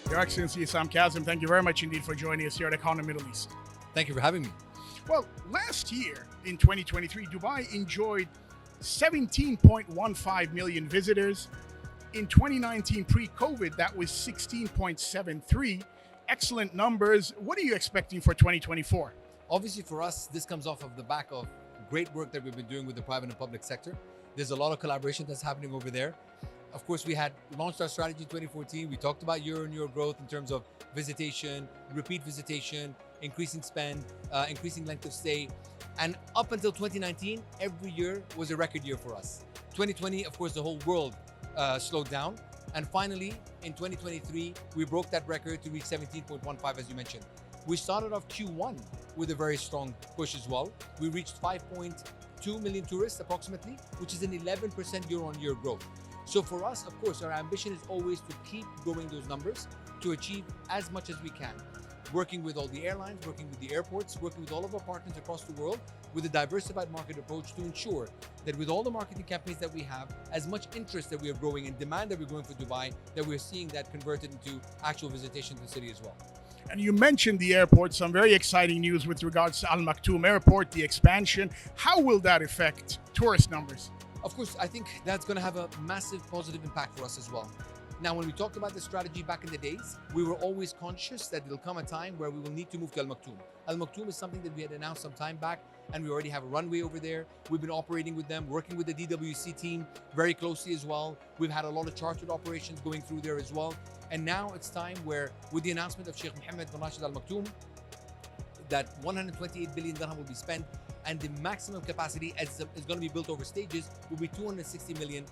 Your Excellency Issam Kazim, thank you very much indeed for joining us here at Economy Middle East. Thank you for having me. Well, last year in 2023, Dubai enjoyed 17.15 million visitors. In 2019, pre-COVID, that was 16.73. Excellent numbers. What are you expecting for 2024? Obviously, for us, this comes off of the back of great work that we've been doing with the private and public sector. There's a lot of collaboration that's happening over there. Of course, we had launched our strategy in 2014. We talked about year-on-year growth in terms of visitation, repeat visitation, increasing spend, increasing length of stay. And up until 2019, every year was a record year for us. 2020, of course, the whole world slowed down. And finally, in 2023, we broke that record to reach 17.15, as you mentioned. We started off Q1 with a very strong push as well. We reached 5.2 million tourists approximately, which is an 11% year-on-year growth. So for us, of course, our ambition is always to keep growing those numbers to achieve as much as we can. Working with all the airlines, working with the airports, working with all of our partners across the world with a diversified market approach to ensure that with all the marketing campaigns that we have, as much interest that we are growing and demand that we're growing for Dubai, that we're seeing that converted into actual visitation to the city as well. And you mentioned the airport, some very exciting news with regards to Al Maktoum Airport, the expansion. How will that affect tourist numbers? Of course, I think that's going to have a massive positive impact for us as well. Now, when we talked about the strategy back in the days, we were always conscious that there'll come a time where we will need to move to Al Maktoum. Al Maktoum is something that we had announced some time back, and we already have a runway over there. We've been operating with them, working with the DWC team very closely as well. We've had a lot of chartered operations going through there as well. And now it's time where, with the announcement of Sheikh Mohammed bin Rashid Al Maktoum, that 128 billion dirham will be spent, and the maximum capacity is going to be built over stages, will be 260 million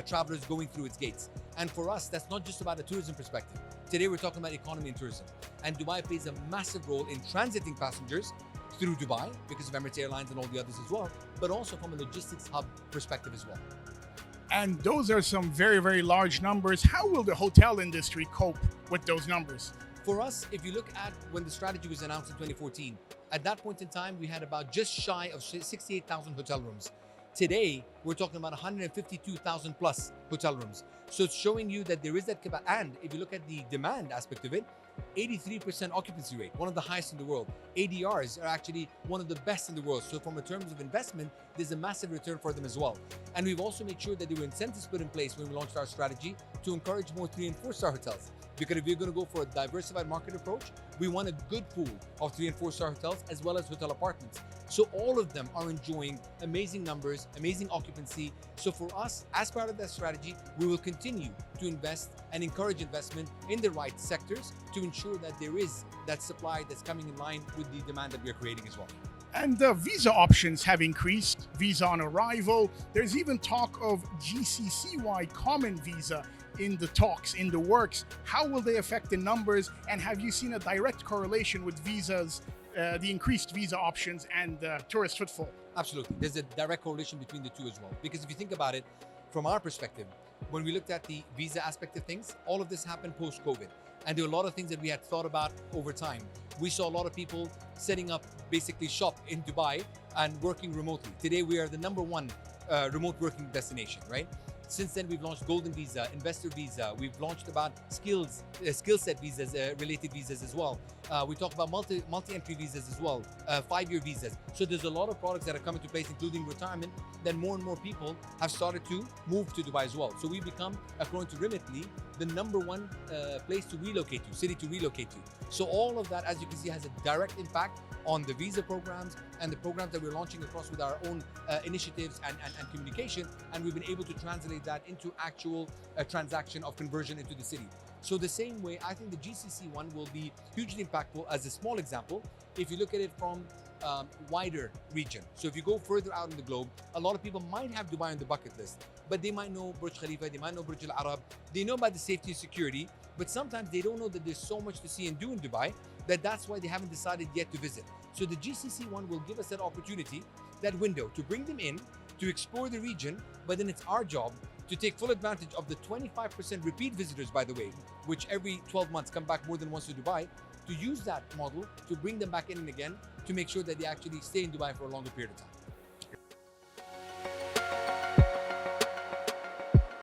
travelers going through its gates. And for us, that's not just about a tourism perspective. Today, we're talking about economy and tourism. And Dubai plays a massive role in transiting passengers through Dubai because of Emirates Airlines and all the others as well, but also from a logistics hub perspective as well. And those are some very, very large numbers. How will the hotel industry cope with those numbers? For us, if you look at when the strategy was announced in 2014, at that point in time, we had about just shy of 68,000 hotel rooms. Today, we're talking about 152,000 plus hotel rooms. So it's showing you that there is that capacity. And if you look at the demand aspect of it, 83% occupancy rate, one of the highest in the world. ADRs are actually one of the best in the world. So from a terms of investment, there's a massive return for them as well. And we've also made sure that there were incentives put in place when we launched our strategy to encourage more 3 and 4-star hotels. Because if you're going to go for a diversified market approach, we want a good pool of 3 and 4-star hotels as well as hotel apartments. So all of them are enjoying amazing numbers, amazing occupancy. So for us, as part of that strategy, we will continue to invest and encourage investment in the right sectors to ensure that there is that supply that's coming in line with the demand that we're creating as well. And the visa options have increased, visa on arrival. There's even talk of GCC-wide common visa in the talks, in the works. How will they affect the numbers? And have you seen a direct correlation with visas, the increased visa options and tourist footfall? Absolutely. There's a direct correlation between the two as well. Because if you think about it, from our perspective, when we looked at the visa aspect of things, all of this happened post-COVID. And there were a lot of things that we had thought about over time. We saw a lot of people setting up basically shop in Dubai and working remotely. Today, we are the #1 remote working destination, right? Since then, we've launched Golden Visa, Investor Visa. We've launched about skill set visas, related visas as well. We talk about multi-entry visas as well, 5-year visas. So there's a lot of products that are coming to place, including retirement, that more and more people have started to move to Dubai as well. So we become, according to Remitly, the #1 place to relocate to, city to relocate to. So all of that, as you can see, has a direct impact on the visa programs and the programs that we're launching across with our own initiatives and communication. And we've been able to translate that into actual transaction of conversion into the city. So the same way, I think the GCC one will be hugely impactful as a small example. If you look at it from wider region. So if you go further out in the globe, a lot of people might have Dubai on the bucket list, but they might know Burj Khalifa, they might know Burj Al Arab, they know about the safety and security, but sometimes they don't know that there's so much to see and do in Dubai that's why they haven't decided yet to visit. So the GCC one will give us that opportunity, that window to bring them in, to explore the region, but then it's our job to take full advantage of the 25% repeat visitors, by the way, which every 12 months come back more than once to Dubai, to use that model to bring them back in and again to make sure that they actually stay in Dubai for a longer period of time.